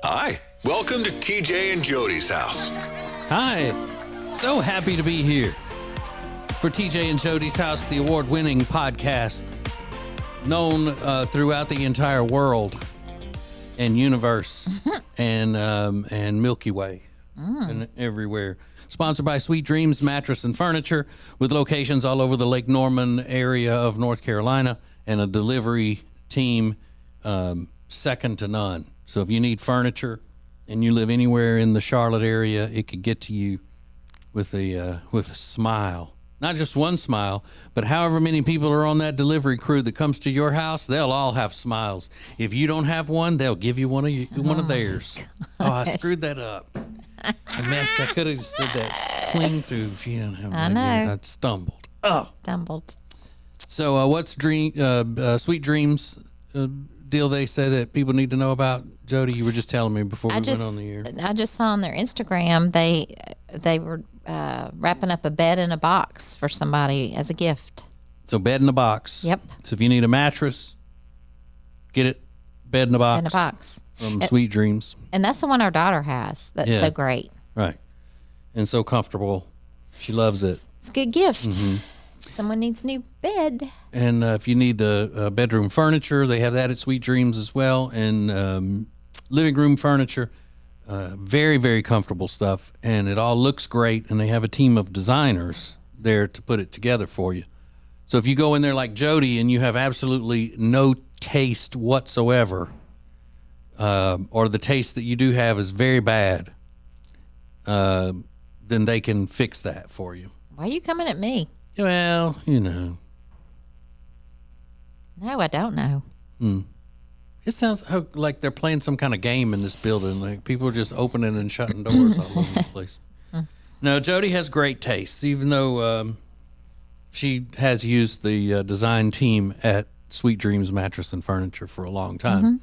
Hi, welcome to TJ and Jodi's house. Hi, so happy to be here for TJ and Jodi's House, the award-winning podcast known throughout the entire world and universe and Milky Way and everywhere. Sponsored by Sweet Dreams Mattress and Furniture, with locations all over the Lake Norman area of North Carolina and a delivery team second to none. So if you need furniture and you live anywhere in the Charlotte area, it could get to you with a smile. Not just one smile, but however many people are on that delivery crew that comes to your house, they'll all have smiles. If you don't have one, they'll give you one of theirs. Oh, I screwed that up. I could have said that clean through if you didn't have one. I know. I stumbled. Oh. Stumbled. So what's Sweet Dreams deal they say that people need to know about? Jodi, you were just telling me before we went on the air. I just saw on their Instagram they were wrapping up a bed in a box for somebody as a gift. So bed in a box. Yep. So if you need a mattress, get it. Bed in a box. In a box. From Sweet Dreams. And that's the one our daughter has. That's so great. Right. And so comfortable. She loves it. It's a good gift. Someone needs a new bed. And if you need the bedroom furniture, they have that at Sweet Dreams as well. And living room furniture, very, very comfortable stuff. And it all looks great. And they have a team of designers there to put it together for you. So if you go in there like Jodi and you have absolutely no taste whatsoever, or the taste that you do have is very bad, then they can fix that for you. Why are you coming at me? Well, you know. No, I don't know. It sounds like they're playing some kind of game in this building. Like people are just opening and shutting doors all over the place. No, Jodi has great taste, even though she has used the design team at Sweet Dreams Mattress and Furniture for a long time.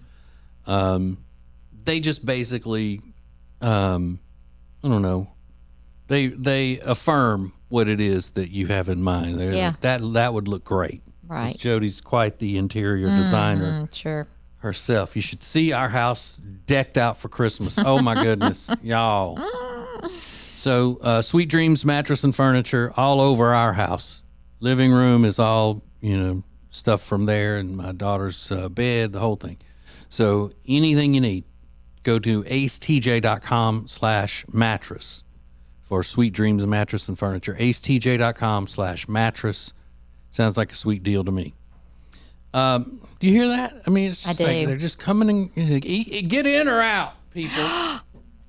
They just basically, I don't know, they affirm what it is that you have in mind. Like, that would look great. Right. Jodi's quite the interior designer Sure. herself. You should see our house decked out for Christmas. Oh my goodness, y'all. So Sweet Dreams Mattress and Furniture all over our house. Living room is all, stuff from there, and my daughter's bed, the whole thing. So anything you need, go to acetj.com/mattress for Sweet Dreams Mattress and Furniture. acetj.com/mattress. Sounds like a sweet deal to me. Do you hear that? I mean, it's just like they're just coming and get in or out, people.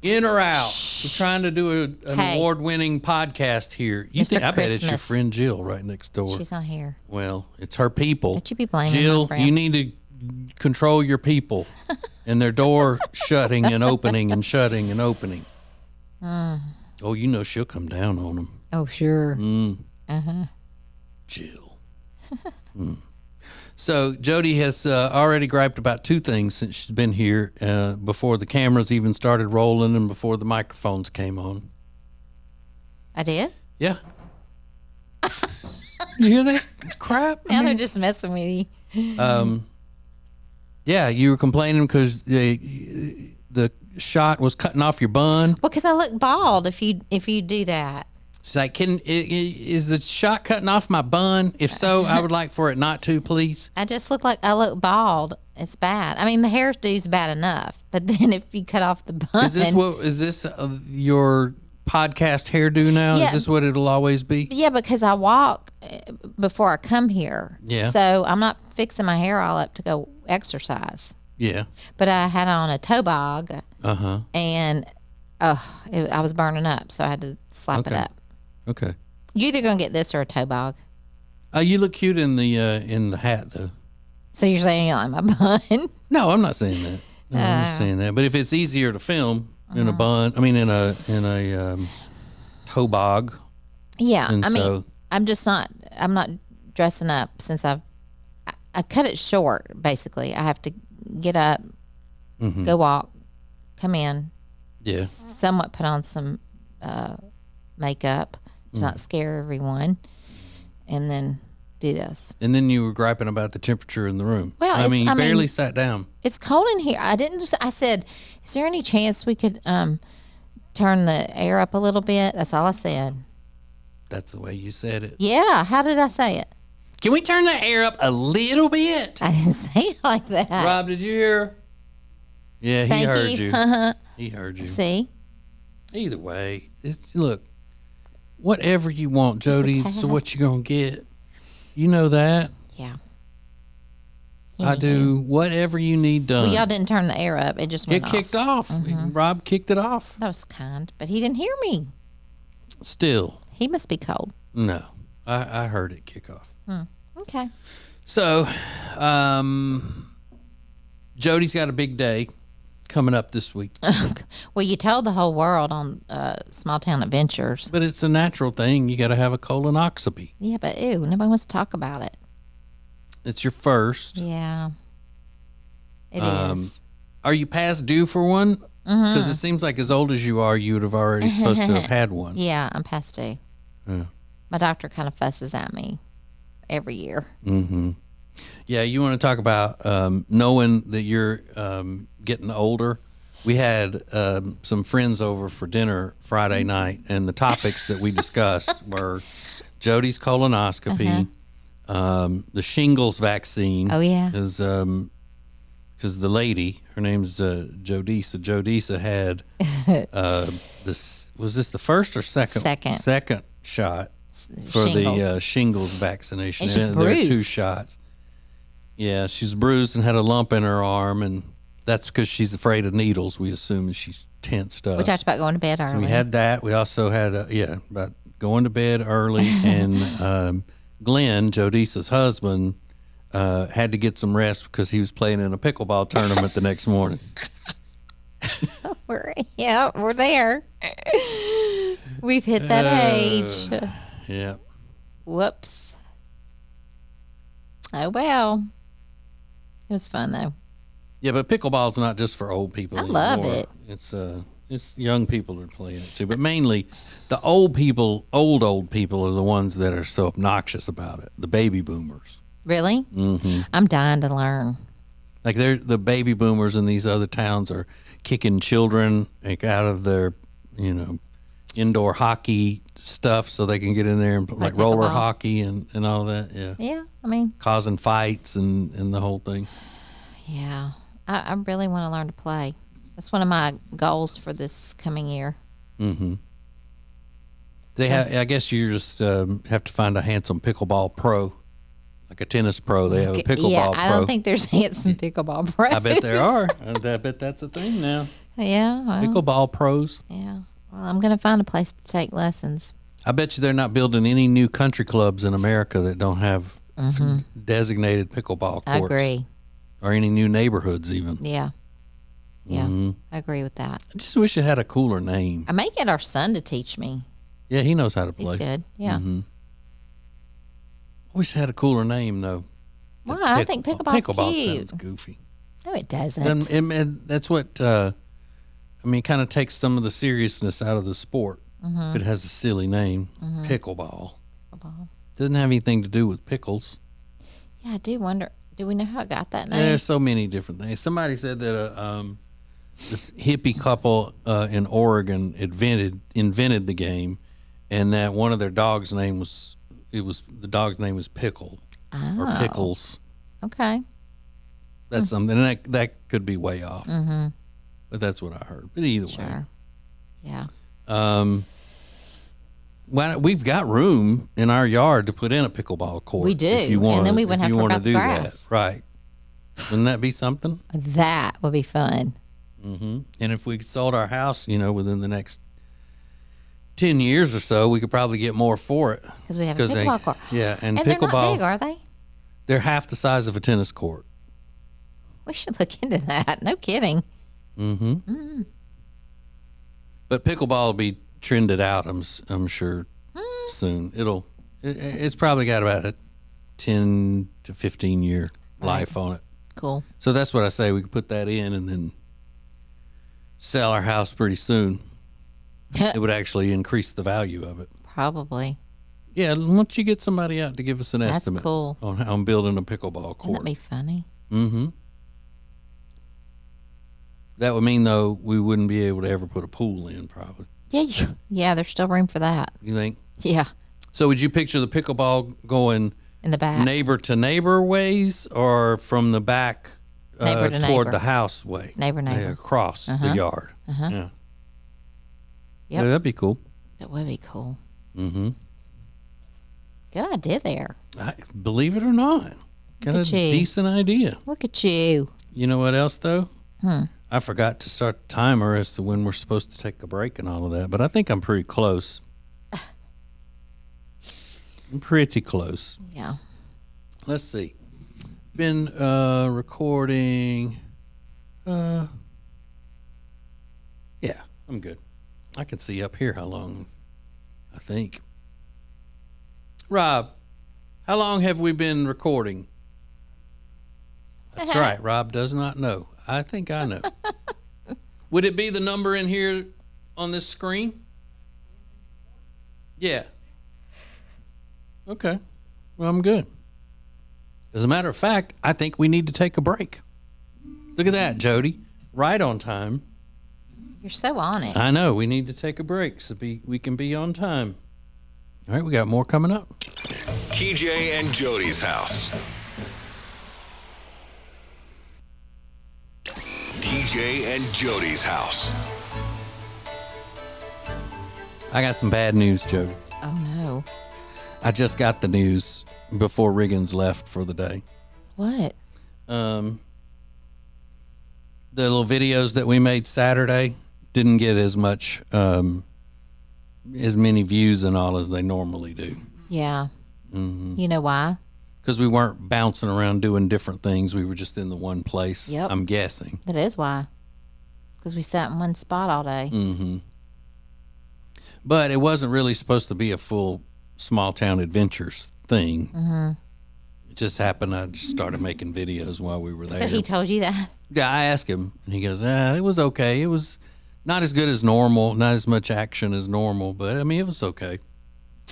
In or out. We're trying to do an award-winning podcast here. I bet it's your friend Jill right next door. She's not here. Well, it's her people. Don't you be blaming Jill, my friend. you need to control your people and their door shutting and opening and shutting and opening. Oh, she'll come down on them. Oh, sure. Jill. So Jodi has already griped about two things since she's been here, before the cameras even started rolling and before the microphones came on. I did? Yeah. You hear that crap? Now they're just messing with you. Yeah, you were complaining because the shot was cutting off your bun. Well, because I look bald if you do that. It's like, is the shot cutting off my bun? If so, I would like for it not to, please. I just look like I look bald. It's bad. I mean, the hairdo's bad enough, but then if you cut off the bun, Is this your podcast hairdo now? Yeah. Is this what it'll always be? Yeah, because I walk before I come here. Yeah. So I'm not fixing my hair all up to go exercise. Yeah. But I had on a toe bog, and I was burning up, so I had to slap it up. Okay. You either gonna get this or a toe bog. You look cute in the hat though. So you're saying you like my bun? No, I'm not saying that. No, I'm not saying that. But if it's easier to film in a bun, in a toe bog. Yeah. And I'm not dressing up since I cut it short. Basically, I have to get up, go walk, come in, somewhat put on some makeup to not scare everyone, and then do this. And then you were griping about the temperature in the room. Well, I mean, you barely sat down. It's cold in here. I said, is there any chance we could turn the air up a little bit? That's all I said. That's the way you said it. Yeah. How did I say it? Can we turn the air up a little bit? I didn't say it like that. Rob, did you hear? Yeah, he Thank heard you. you. He heard you. See? Either way, look, whatever you want, Jody, so what you going to get. You know that. Yeah. I do whatever you need done. Well, y'all didn't turn the air up. It just went off. It kicked off. Rob kicked it off. That was kind, but he didn't hear me. Still. He must be cold. No, I heard it kick off. Okay. So, Jody's got a big day coming up this week. Well, you told the whole world on Small Town Adventures. But it's a natural thing. You got to have a colonoscopy. Yeah, but ew, nobody wants to talk about it. It's your first. Yeah. It is. Are you past due for one? Because it seems like as old as you are, you would have already supposed to have had one. Yeah, I'm past due. Yeah. My doctor kind of fusses at me every year. Mm-hmm. Yeah, you want to talk about knowing that you're getting older. We had some friends over for dinner Friday night, and the topics that we discussed were Jody's colonoscopy, the shingles vaccine. Oh, yeah. Because the lady, her name's Jodisa. Jodisa had this. Was this the first or second? Second shot for the shingles vaccination. And she's there are bruised. 2 shots. Yeah, she's bruised and had a lump in her arm, and that's because she's afraid of needles. We assume she's tensed up. We talked about going to bed early. So we had that. We also had about going to bed early, and Glenn, Jodisa's husband, had to get some rest because he was playing in a pickleball tournament the next morning. We're there. We've hit that age. Yeah. Whoops. Oh, well. It was fun, though. Yeah, but pickleball's not just for old people anymore. love it. It's young people are playing it too, but mainly the old people are the ones that are so obnoxious about it. The baby boomers. Really? Mm-hmm. I'm dying to learn. Like the baby boomers in these other towns are kicking children out of their, indoor hockey stuff so they can get in there and like roller hockey and all that. Yeah. Yeah, I mean. Causing fights and the whole thing. Yeah. I really want to learn to play. That's one of my goals for this coming year. Mm-hmm. I guess you just have to find a handsome pickleball pro, like a tennis pro. They have a pickleball pro. I don't think there's handsome pickleball pros. I bet there are. I bet that's a thing now. Yeah. Well, pickleball pros. Yeah. Well, I'm going to find a place to take lessons. I bet you they're not building any new country clubs in America that don't have designated pickleball courts. I agree. Or any new neighborhoods even. Yeah. Yeah. Mm-hmm. I agree with that. I just wish it had a cooler name. I may get our son to teach me. Yeah, he knows how to play. He's good. Yeah. Mm-hmm. I wish it had a cooler name though. Why? I think pickleball's cute. Sounds goofy. No, it doesn't. And that's what it kind of takes some of the seriousness out of the sport. If it has a silly name, pickleball. Doesn't have anything to do with pickles. Yeah, I do wonder. Do we know how it got that name? There's so many different things. Somebody said that this hippie couple in Oregon invented the game, and that one of their dogs' name was the dog's name was Pickle or Pickles. Okay, that's something, and that could be way off, but that's what I heard. But either way, yeah. We've got room in our yard to put in a pickleball court. We do, if you want, and then we wouldn't have to work out the grass. That, right? Wouldn't that be something? That would be fun. Mm-hmm. And if we sold our house, within the next 10 years or so, we could probably get more for it. Because we have a pickleball court. Yeah, and they're pickleball. Not big, are they? They're half the size of a tennis court. We should look into that. No kidding. Mm-hmm. Mm-hmm. But pickleball will be trended out, I'm sure, soon. It's probably got about a 10 to 15 year life on it. Cool. So that's what I say. We could put that in and then sell our house pretty soon. It would actually increase the value of it. Probably. Yeah, why don't you get somebody out to give us an That's estimate cool. on how I'm building a pickleball court? Wouldn't that be funny? Mm-hmm. That would mean, though, we wouldn't be able to ever put a pool in, probably. Yeah, there's still room for that. You think? Yeah, So would you picture the pickleball going in the back. neighbor to neighbor ways, or from the back Neighbor to toward neighbor. the house way? Neighbor. Across the yard. Yeah. Yep. Yeah, that'd be cool. That would be cool. Mm-hmm. Good idea there. Believe it or not, got a at you. decent idea. Look at you. You know what else, though? I forgot to start the timer as to when we're supposed to take a break and all of that, but I think I'm pretty close. I'm pretty close. Yeah. Let's see. Been recording. Yeah, I'm good. I can see up here how long, I think. Rob, how long have we been recording? That's right. Rob does not know. I think I know. Would it be the number in here on this screen? Yeah. Okay. Well, I'm good. As a matter of fact, I think we need to take a break. Look at that, Jody. Right on time. You're so on it. I know. We need to take a break so we can be on time. All right, we got more coming up. TJ and Jody's house. TJ and Jody's house. I got some bad news, Jody. Oh, no. I just got the news before Riggins left for the day. What? The little videos that we made Saturday didn't get as much, as many views and all as they normally do. Yeah. Mm-hmm. You know why? Because we weren't bouncing around doing different things. We were just in the one place. Yep. I'm guessing. That is why. Because we sat in one spot all day. Mm-hmm. But it wasn't really supposed to be a full small town adventures thing. Mm-hmm. It just happened. I just started making videos while we were there. So he told you that? Yeah, I asked him, and he goes, it was okay. It was not as good as normal, not as much action as normal, but I mean, it was okay.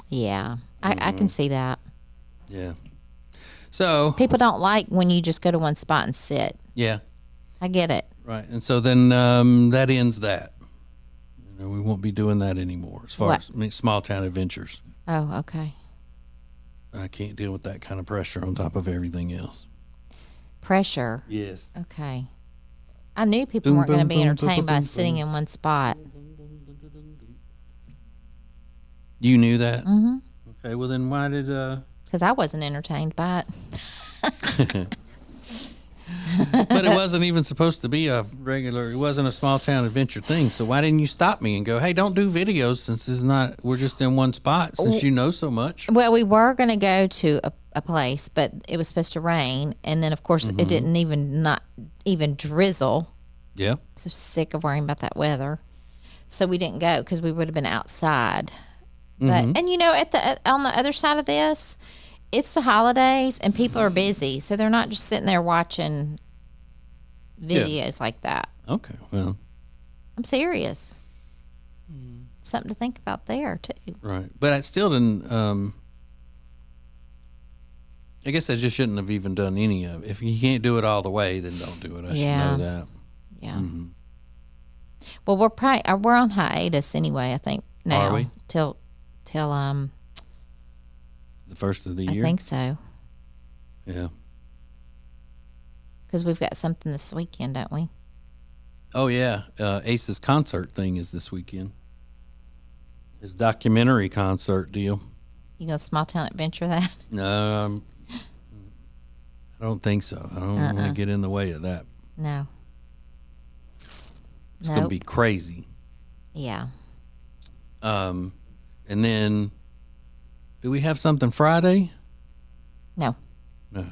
Yeah. I can see that. Yeah. So People don't like when you just go to one spot and sit. yeah, I get it. right. And so then that ends that. You know, we won't be doing that anymore as far What? as small town adventures. Oh, okay. I can't deal with that kind of pressure on top of everything else. Pressure. Yes. Okay. I knew people Boom, weren't going to boom, be boom, entertained boom, by boom, sitting in one spot. You knew that? Mm-hmm. Okay, well then why did Because I wasn't entertained by it. but it wasn't even supposed to be a regular, it wasn't a small town adventure thing. So why didn't you stop me and go, hey, don't do videos since it's not, we're just in one spot since you know so much? Well, we were going to go to a place, but it was supposed to rain. And then, of course, it didn't not even drizzle. Yeah. So sick of worrying about that weather. So we didn't go because we would have been outside. But and you know, on the other side of this, it's the holidays and people are busy, so they're not just sitting there watching videos like that. Okay, well. I'm serious. Something to think about there too. Right. But I still didn't, I guess I just shouldn't have even done any of it. If you can't do it all the way, then don't do it. I should know that. Yeah. Well, we're on hiatus anyway, I think now. Are we? Till The first of the year? I think so. Yeah. Because we've got something this weekend, don't we? Oh, yeah. Ace's concert thing is this weekend. His documentary concert deal. You gonna small town adventure that? No, I don't think so. I don't want to get in the way of that. No. It's going to be crazy. Yeah. And then, do we have something Friday? No. No.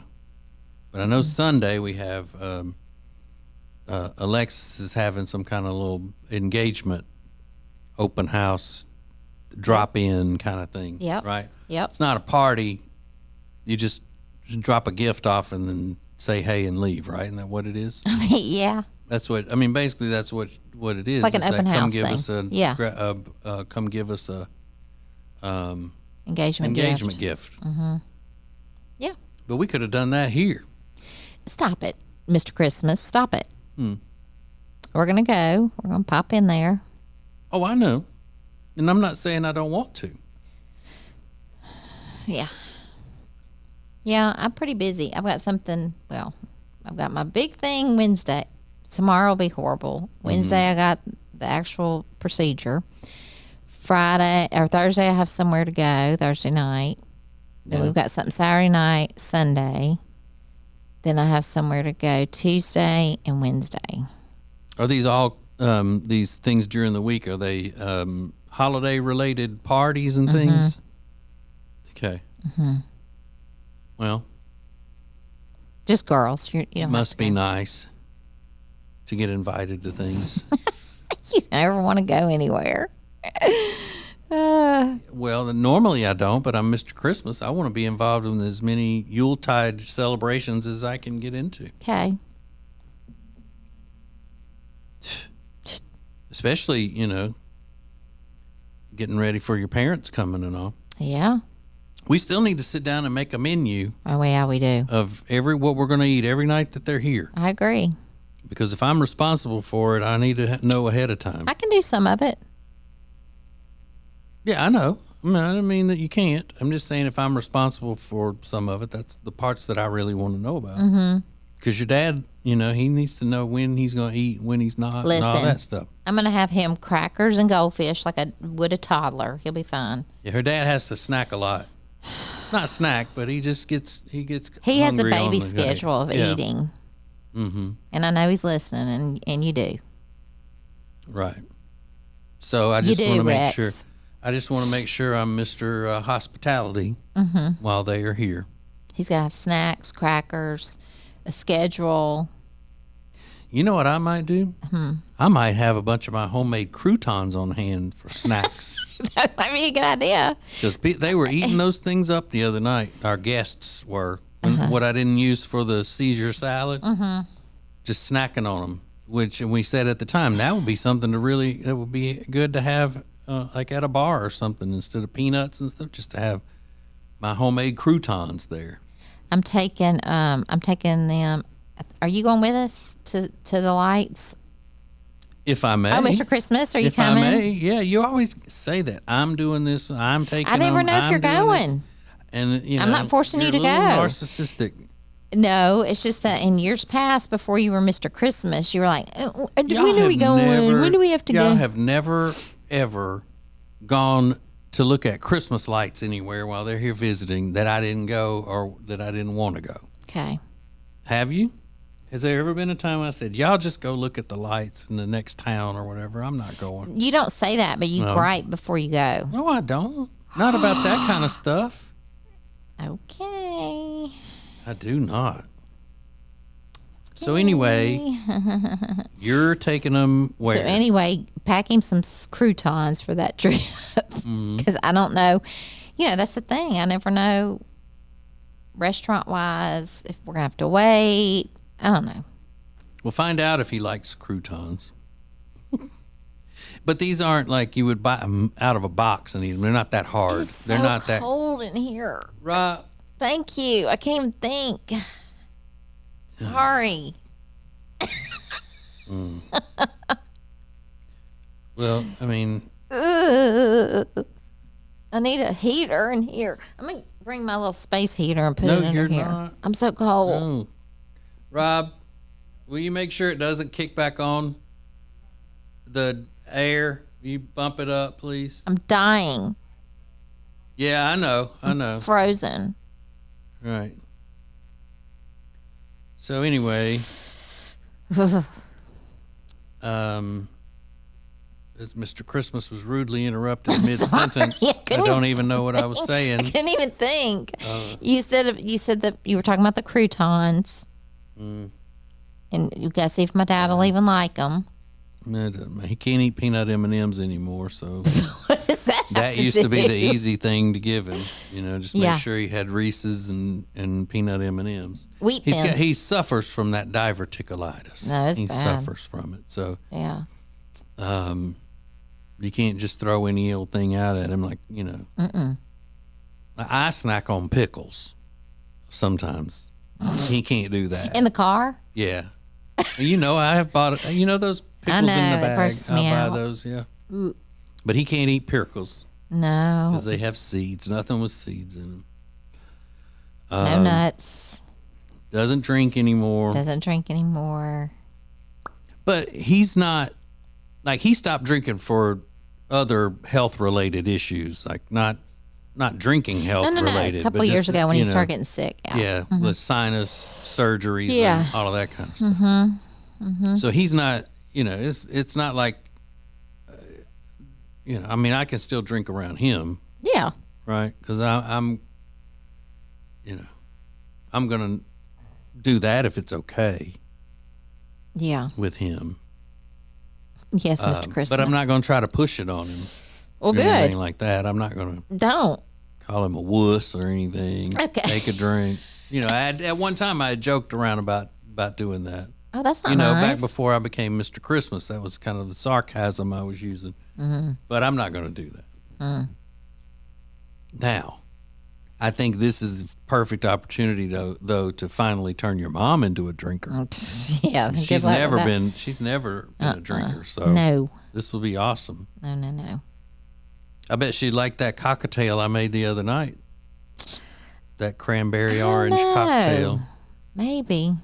But I know Sunday we have, Alexis is having some kind of little engagement, open house, drop in kind of thing. Yep. Right? Yep. It's not a party. You just drop a gift off and then say hey and leave, right? Isn't that what it is? Yeah. That's what I mean. Basically, that's what it is. It's like an is that open come house give thing. us a Yeah. come give us a Engagement gift. Yeah. But we could have done that here. Stop it, Mr. Christmas. Stop it. We're going to go. We're going to pop in there. Oh, I know. And I'm not saying I don't want to. Yeah. Yeah, I'm pretty busy. I've got something, I've got my big thing Wednesday. Tomorrow will be horrible. Wednesday, I got the actual procedure. Friday or Thursday, I have somewhere to go, Thursday night. Then we've got something Saturday night, Sunday. Then I have somewhere to go Tuesday and Wednesday. Are these all these things during the week? Are they holiday related parties and things? Okay. Well, just girls. You don't must be nice to get invited to things. You never want to go anywhere. Well, normally I don't, but I'm Mr. Christmas. I want to be involved in as many Yuletide celebrations as I can get into. Okay. Especially, getting ready for your parents coming and all. Yeah. We still need to sit down and make a menu. Oh, yeah, we do. Of what we're going to eat every night that they're here. I agree. Because if I'm responsible for it, I need to know ahead of time. I can do some of it. Yeah, I know. I don't mean that you can't. I'm just saying if I'm responsible for some of it, that's the parts that I really want to know about. Because your dad, he needs to know when he's going to eat, when he's not, and all that stuff. I'm going to have him crackers and goldfish like I would a toddler. He'll be fine. Yeah, her dad has to snack a lot. Not snack, but he has a baby schedule of eating. And I know he's listening, and you do. Right. So I just want to make sure. I just want to make sure I'm Mr. Hospitality while they are here. He's got to have snacks, crackers, a schedule. You know what I might do? I might have a bunch of my homemade croutons on hand for snacks. That might be a good idea. Because they were eating those things up the other night. Our guests were. What I didn't use for the Caesar salad, just snacking on them. And we said at the time, that would be something that would be good to have like at a bar or something instead of peanuts and stuff, just to have my homemade croutons there. I'm taking them. Are you going with us to the lights? If I may. Oh, Mr. Christmas, are you if coming? If I may, yeah. You always say that. I'm doing this. I'm taking I never them, know if you're going. This. And I'm not forcing you to go. Narcissistic. No, it's just that in years past, before you were Mr. Christmas, you were like, when are we going? When do we have to go? Y'all have never, ever gone to look at Christmas lights anywhere while they're here visiting that I didn't go or that I didn't want to go. Okay. Have you? Has there ever been a time I said, y'all just go look at the lights in the next town or whatever? I'm not going. You don't say that, but you gripe before you go. No, I don't. Not about that kind of stuff. Okay. I do not. So anyway, you're taking them where? So anyway, pack him some croutons for that trip. Because I don't know. That's the thing. I never know restaurant-wise if we're going to have to wait. I don't know. We'll find out if he likes croutons. But these aren't like you would buy them out of a box and eat them. They're not that hard. It's They're so not that cold in here. Right. Thank you. I can't even think. Sorry. Well, I mean, I need a heater in here. I'm going to bring my little space heater and put it in here. Not. I'm so cold. No. Rob, will you make sure it doesn't kick back on the air? You bump it up, please. I'm dying. Yeah, I know. Frozen. Right. So anyway, as Mr. Christmas was rudely interrupted mid-sentence, I don't even know what I was saying. I couldn't even think. You said that you were talking about the croutons, and you got to see if my dad will even like them. He can't eat peanut M&Ms anymore, so what does that have that to used do? to be the easy thing to give him. Just make sure he had Reese's and peanut M&Ms. Wheat Thins. He suffers from that diverticulitis. No, it's he bad. suffers from it. So yeah. You can't just throw any old thing out at him, like. I snack on pickles sometimes. He can't do that. In the car? Yeah. I have bought, those pickles know, in the it bag. grosses me I'll out. buy those, yeah. But he can't eat pickles No. because they have seeds. Nothing with seeds in them. No nuts. Doesn't drink anymore. Doesn't drink anymore. But he's not, like, he stopped drinking for other health-related issues, like not drinking health-related. A couple but years just, ago when he started getting sick. Yeah, with sinus surgeries and all of that kind of stuff. So he's not, it's not like, I can still drink around him, Yeah. right? Because I'm going to do that if it's okay Yeah. with him. Yes, Mr. Christmas. But I'm not going to try to push it on him. Well, or good. anything like that. I'm not going to Don't. call him a wuss or anything. Okay. Take a drink. At one time I had joked around about doing that. Oh, that's not Back nice. before I became Mr. Christmas, that was kind of the sarcasm I was using. But I'm not going to do that. Now, I think this is a perfect opportunity, though, to finally turn your mom into a drinker. Yeah. good She's luck with never that. been. She's never been a drinker. So No. this will be awesome. No. I bet she'd like that cocktail I made the other night. That cranberry orange cocktail. Maybe.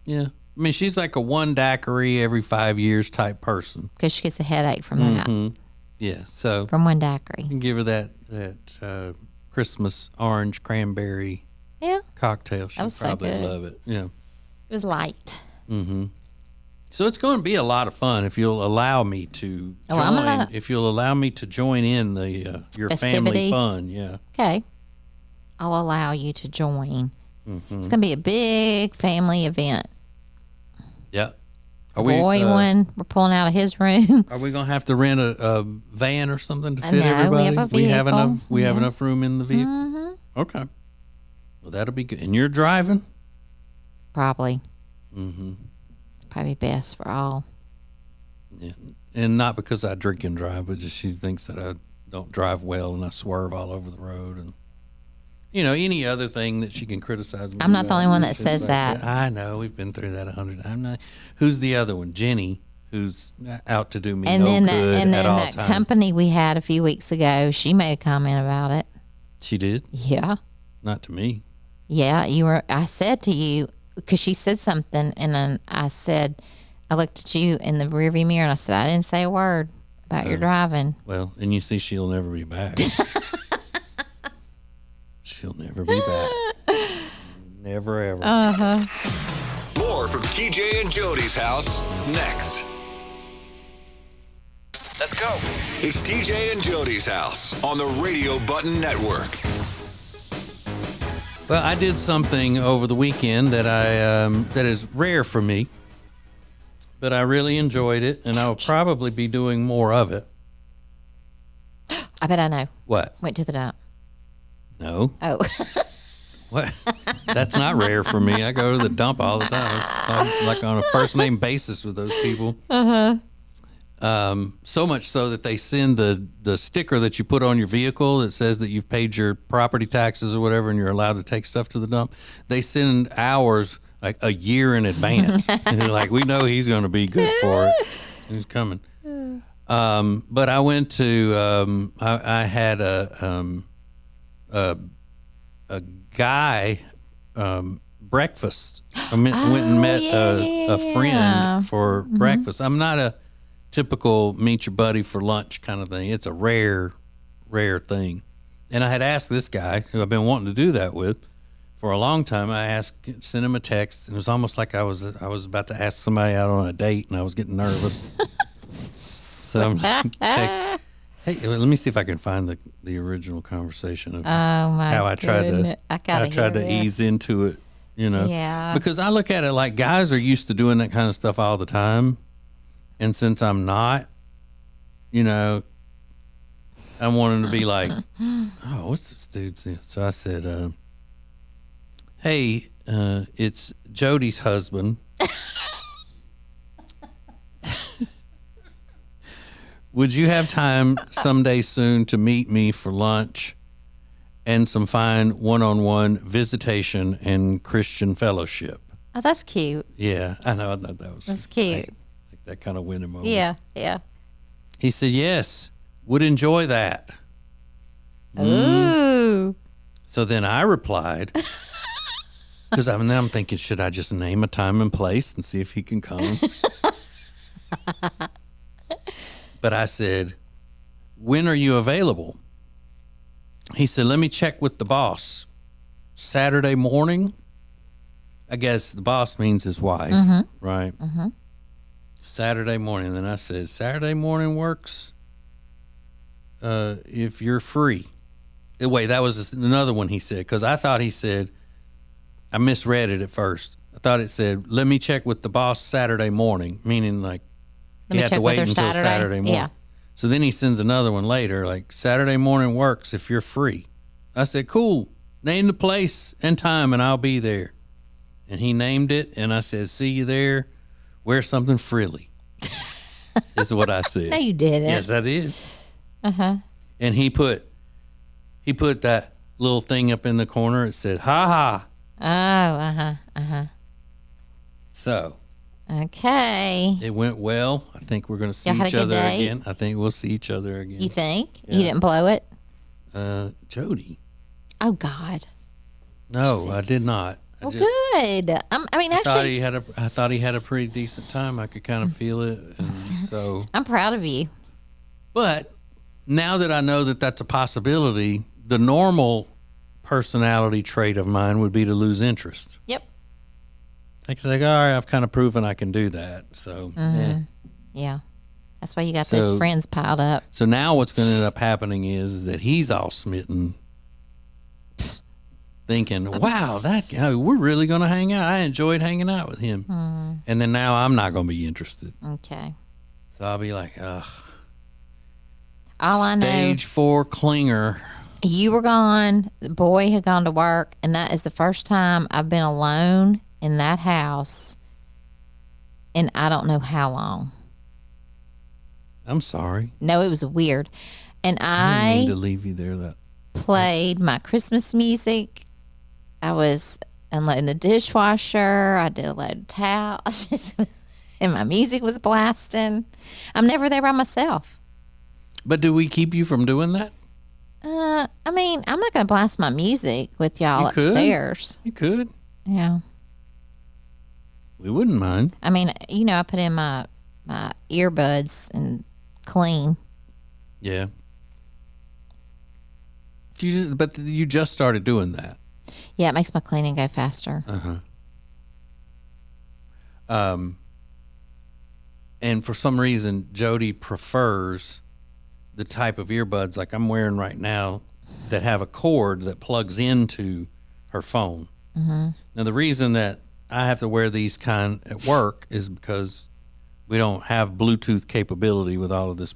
Yeah. I mean, she's like a one daiquiri every 5 years type person. Because she gets a headache from that. Yeah. So From one daiquiri. you can give her that Christmas orange cranberry Yeah. cocktail. She'd was so probably good. love it. Yeah. It was light. So it's going to be a lot of fun if you'll allow me to Oh, join. I'm gonna- If you'll allow me to join in the your family Festivities? fun. Yeah. Okay. I'll allow you to join. It's going to be a big family event. Yeah. Boy, one, we're pulling out of his room. Are we gonna have to rent a van or something to fit No, we everybody? have a We have vehicle. enough. We have Yeah. enough room in the vehicle. Okay. Well, that'll be good. And you're driving. Probably. Probably best for all. Yeah. And not because I drink and drive, but just she thinks that I don't drive well and I swerve all over the road and any other thing that she can criticize me. I'm not the about. only one that It's says like that. I know we've been through that 100. I'm not. Who's the other one? Jenny, who's out to do me And no then good at all that times. company we had a few weeks ago, she made a comment about it. She did. Yeah. Not to me. Yeah, I said to you, because she said something, and then I looked at you in the rearview mirror, and I said, I didn't say a word about your driving. Well, and you see, she'll never be back. She'll never be back. Never ever. More from TJ and Jody's house next. Let's go. It's TJ and Jody's house on the Radio Button Network. Well, I did something over the weekend that that is rare for me, but I really enjoyed it, and I'll probably be doing more of it. I bet I know. What? Went to the dump. No. Oh. What? That's not rare for me. I go to the dump all the time. I'm like on a first name basis with those people. So much so that they send the sticker that you put on your vehicle that says that you've paid your property taxes or whatever, and you're allowed to take stuff to the dump. They send ours like a year in advance. And they're like, we know he's going to be good for it. He's coming. But I went to I had a guy breakfast. I went and met a friend for breakfast. I'm not a typical meet your buddy for lunch kind of thing. It's a rare thing. And I had asked this guy who I've been wanting to do that with for a long time. Sent him a text, and it was almost like I was about to ask somebody out on a date, and I was getting nervous. So I'm text. Hey, let me see if I can find the original conversation of how I tried to ease into it, Yeah. Because I look at it like guys are used to doing that kind of stuff all the time. And since I'm not, I wanted to be like, oh, what's this dude's name? So I said, hey, it's Jody's husband. would you have time someday soon to meet me for lunch and some fine one-on-one visitation and Christian fellowship? Oh, that's cute. Yeah, I know. I thought That's cute. Like that kind of win him over. Yeah, yeah. He said, yes, would enjoy that. Ooh. So then I replied, because I'm thinking, should I just name a time and place and see if he can come? But I said, when are you available? He said, let me check with the boss. Saturday morning? I guess the boss means his wife, right? Mm-hmm. Saturday morning. Then I said, Saturday morning works if you're free. Wait, that was another one he said, because I thought he said, I misread it at first. I thought it said, let me check with the boss Saturday morning, meaning like he had to wait until Saturday morning. Yeah. So then he sends another one later, like Saturday morning works if you're free. I said, cool, name the place and time and I'll be there. And he named it, and I said, see you there. Wear something frilly. Is what I said. No, you didn't. Yes, I did. Uh-huh. And he put that little thing up in the corner. It said, ha ha. Oh, uh-huh, uh-huh. So. Okay. It went well. I think we're going to see Y'all had each a good other date? again. I think we'll see each other again. You think? Yeah. You didn't blow it? Jodi. Oh, God. No, I did not. Well, good. I mean, actually, I thought he had a pretty decent time. I could kind of feel it, and so I'm proud of you. But now that I know that that's a possibility, the normal personality trait of mine would be to lose interest. Yep. It's like, all right, I've kind of proven I can do that. So, Yeah. That's why you got those friends piled up. So now what's going to end up happening is that he's all smitten, thinking, wow, that guy, we're really going to hang out. I enjoyed hanging out with him. And then now I'm not going to be interested. Okay. So I'll be like, ugh. All I know. Stage 4 clinger. You were gone. The boy had gone to work. And that is the first time I've been alone in that house in I don't know how long. I'm sorry. No, it was weird. And I didn't mean to leave you there. That played my Christmas music. I was unloading the dishwasher. I did a load of towels. And my music was blasting. I'm never there by myself. But do we keep you from doing that? I mean, I'm not going to blast my music with y'all upstairs. You could. Yeah. We wouldn't mind. I mean, you know, I put in my earbuds and clean. Yeah. But you just started doing that. Yeah, it makes my cleaning go faster. And for some reason, Jodi prefers the type of earbuds like I'm wearing right now that have a cord that plugs into her phone. Now, the reason that I have to wear these kind at work is because we don't have Bluetooth capability with all of this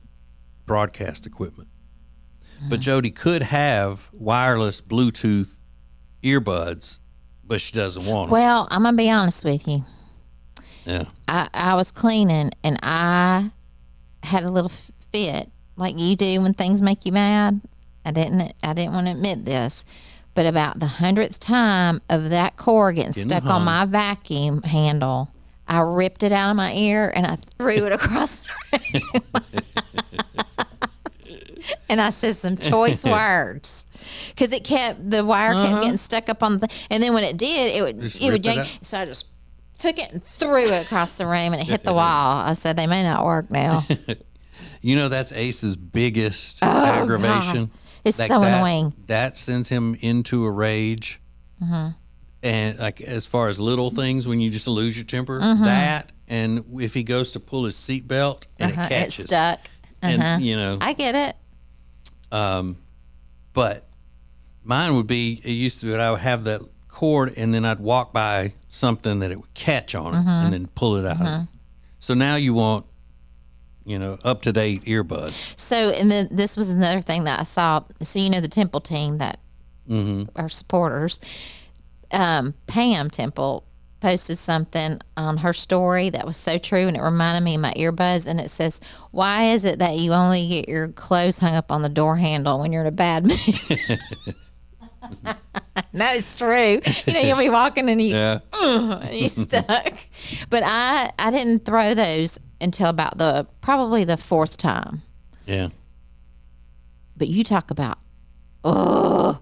broadcast equipment. But Jodi could have wireless Bluetooth earbuds, but she doesn't want them. Well, I'm going to be honest with you. Yeah. I was cleaning and I had a little fit like you do when things make you mad. I didn't want to admit this, but about the 100th time of that cord getting stuck on my vacuum handle, I ripped it out of my ear and I threw it across the room. And I said some choice words because the wire kept getting stuck up on and then when it did, it would yank. So I just took it and threw it across the room and it hit the wall. I said, they may not work now. You know, that's Ace's biggest aggravation. God. It's so annoying. That sends him into a rage. And like as far as little things, when you just lose your temper, that, and if he goes to pull his seatbelt and it catches. It's stuck. And, you know. I get it. But mine would be, it used to be that I would have that cord and then I'd walk by something that it would catch on it and then pull it out. So now you want, you know, up-to-date earbuds. So, and then this was another thing that I saw. So, you know, the Temple team that are supporters, Pam Temple, posted something on her story that was so true, and it reminded me of my earbuds. And it says, "Why is it that you only get your clothes hung up on the door handle when you're in a bad mood?" No, it's true. You'll be walking and you stuck. But I didn't throw those until about probably the fourth time. Yeah. But you talk about, I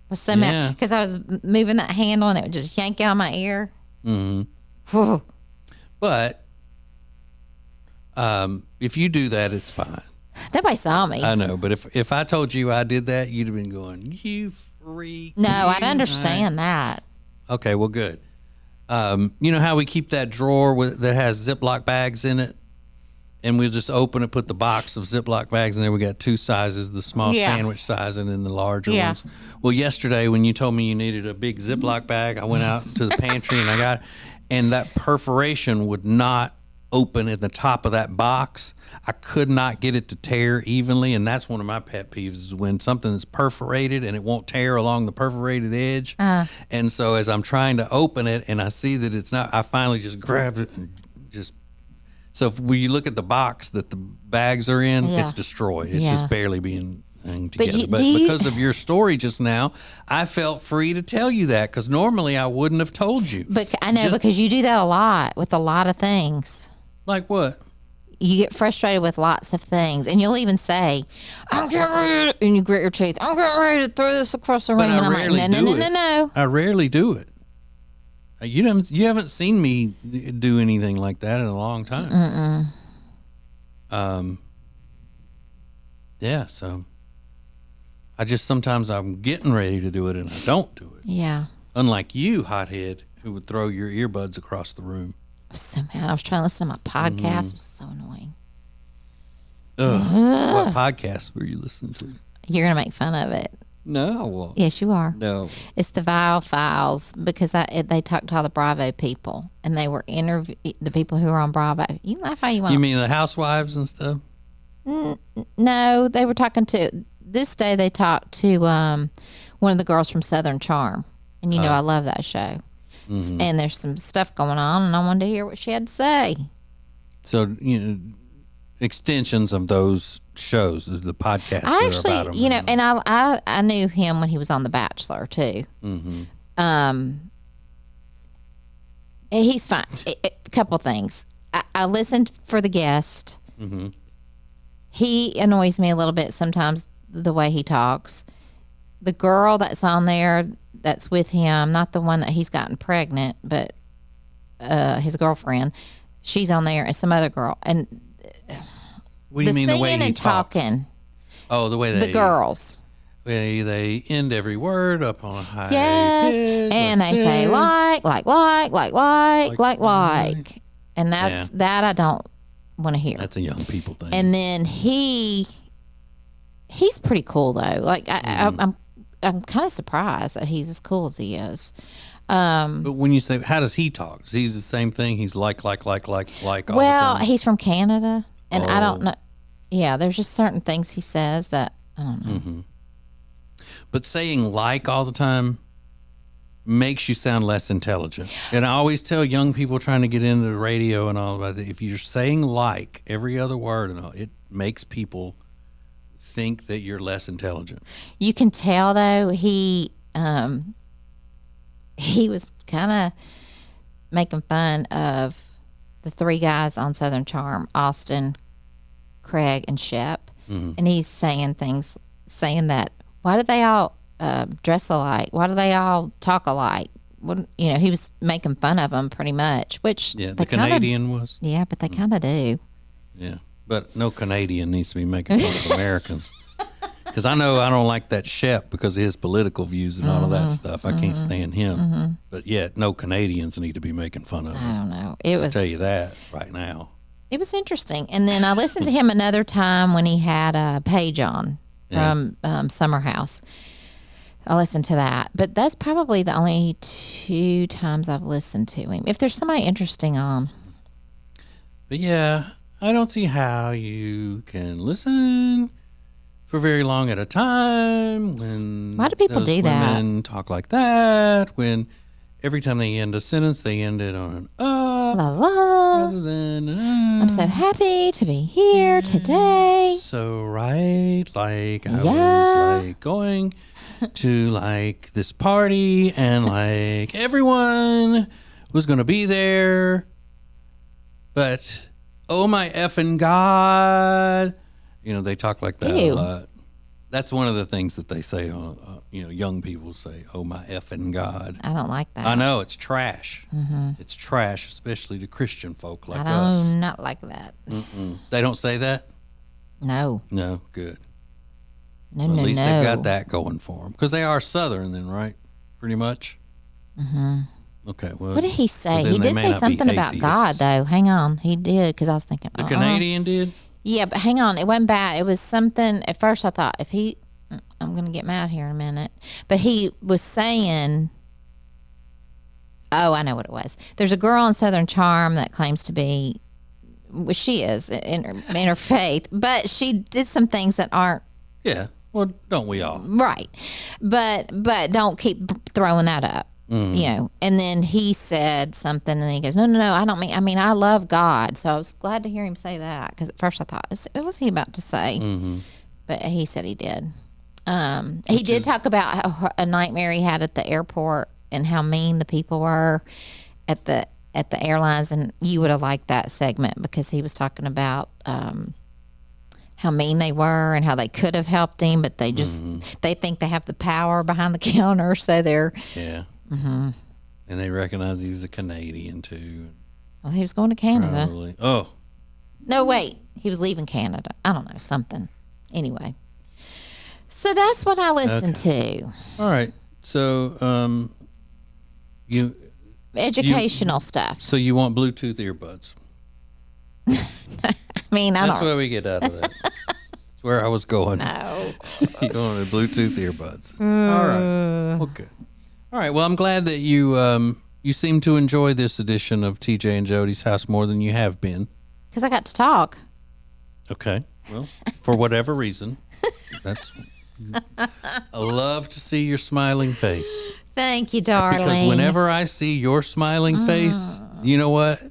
was so mad because I was moving that handle and it would just yank out my ear. Mm-hmm. But if you do that, it's fine. Nobody saw me. I know, but if I told you I did that, you'd have been going, "You freak." No, I'd understand that. Okay, well, good. You know how we keep that drawer that has Ziploc bags in it? And we'll just open it, put the box of Ziploc bags in there. We got two sizes, the small sandwich size and then the larger ones. Well, yesterday when you told me you needed a big Ziploc bag, I went out to the pantry and that perforation would not open at the top of that box. I could not get it to tear evenly, and that's one of my pet peeves is when something is perforated and it won't tear along the perforated edge. And so as I'm trying to open it and I see that it's not, I finally just grabbed it and just. So when you look at the box that the bags are in, it's destroyed. It's just barely being hung together. But because of your story just now, I felt free to tell you that because normally I wouldn't have told you. But I know because you do that a lot with a lot of things. Like what? You get frustrated with lots of things, and you'll even say, "I'm getting ready," and you grit your teeth. "I'm getting ready to throw this across the room," and I'm like, "No." I rarely do it. You haven't seen me do anything like that in a long time. Yeah, so I just sometimes I'm getting ready to do it and I don't do it. Yeah. Unlike you, hothead, who would throw your earbuds across the room. I was so mad. I was trying to listen to my podcast. It was so annoying. What podcast were you listening to? You're gonna make fun of it. No, I won't. Yes, you are. No. It's the Vile Files because they talked to all the Bravo people and they were the people who were on Bravo. You can laugh how you want. You mean the housewives and stuff? No, they were talking to. This day they talked to one of the girls from Southern Charm, and I love that show. Mm-hmm. And there's some stuff going on, and I wanted to hear what she had to say. So extensions of those shows, the podcasts. I actually, about them, and I knew him when he was on The Bachelor too. Mm-hmm. He's fine. A couple things. I listened for the guest. Mm-hmm. He annoys me a little bit sometimes the way he talks. The girl that's on there that's with him, not the one that he's gotten pregnant, but his girlfriend, she's on there, and some other girl, and. What do you mean the way he and talks? Talking. Oh, the way the girls. They end every word up on a high pitch, and they say like, and that's that I don't want to hear. That's a young people thing. And then he's pretty cool though. Like I'm kind of surprised that he's as cool as he is. But when you say, how does he talk? Is he the same thing? He's like all the time? Well, he's from Canada, and I don't know. Yeah, there's just certain things he says that I don't know. Mm-hmm. But saying like all the time makes you sound less intelligent. And I always tell young people trying to get into the radio and all about that, if you're saying like every other word and all, it makes people think that you're less intelligent. You can tell though he was kind of making fun of the three guys on Southern Charm, Austin, Craig, and Shep. Mm-hmm. And he's saying that, why do they all dress alike? Why do they all talk alike? He was making fun of them pretty much, which the Canadian was. Yeah, but they kind of do. Yeah, but no Canadian needs to be making fun of Americans. Because I know I don't like that Shep because of his political views and all of that stuff. I can't stand him. Mm-hmm. But yet, no Canadians need to be making fun of him. I don't know. I'll tell you that right now. It was interesting. And then I listened to him another time when he had Paige on from Summer House. I listened to that. But that's probably the only 2 times I've listened to him. If there's somebody interesting on. But yeah, I don't see how you can listen for very long at a time when why do people do that? Women talk like that when every time they end a sentence, they end it on an La la. rather than I'm so happy to be here today. So right, like I Yeah. was like going to like this party and like everyone was gonna be there, but oh my effing God, they talk like that Ew. a lot. That's one of the things that they say. Young people say, "Oh my effing God." I don't like that. I know it's trash. It's trash, especially to Christian folk like I us. do not like that. They don't say that. No. No, good. No, Well, no, at least no. they've got that going for them because they are Southern, then, right? Pretty much. Okay. Well, What did he say? but then He they did may say not be something about God, atheists. though. Hang on. He did, because I was thinking, The Canadian did. Yeah, but hang on. It wasn't bad. It was something. At first, I thought, I'm going to get mad here in a minute. But he was saying, I know what it was. There's a girl in Southern Charm that claims to be, well, she is in her faith, but she did some things that aren't Yeah. Well, don't we all? right. But don't keep throwing that up. And then he said something, and then he goes, no, I don't mean, I love God. So I was glad to hear him say that, because at first I thought, what was he about to say? But he said he did. He did talk about how a nightmare he had at the airport and how mean the people were at the airlines, and you would have liked that segment because he was talking about how mean they were and how they could have helped him, but they just they think they have the power behind the counter, so they're And they recognize he was a Canadian too. well, he was going to Canada. Probably. Oh, No, wait, he was leaving Canada. I don't know, something. Anyway, so that's what I listened to. all right. So, you Educational stuff. so you want Bluetooth earbuds? I mean, I That's don't what we get out of that. That's where I was going. know. You wanted Bluetooth earbuds. All right. Okay. All right. Well, I'm glad that you seem to enjoy this edition of TJ and Jody's House more than you have been. Because I got to talk. Okay. Well, for whatever reason, I love to see your smiling face. Thank you, darling. Because whenever I see your smiling face, you know what?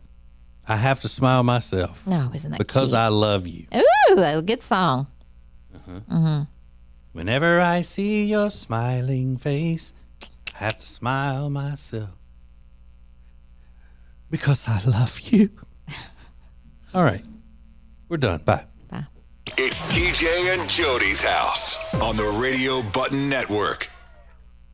I have to smile myself. No, isn't that because cute? I love you. Ooh, a good song. Whenever I see your smiling face, I have to smile myself because I love you. All right. We're done. Bye. Bye. It's TJ and Jody's House on the Radio Button Network.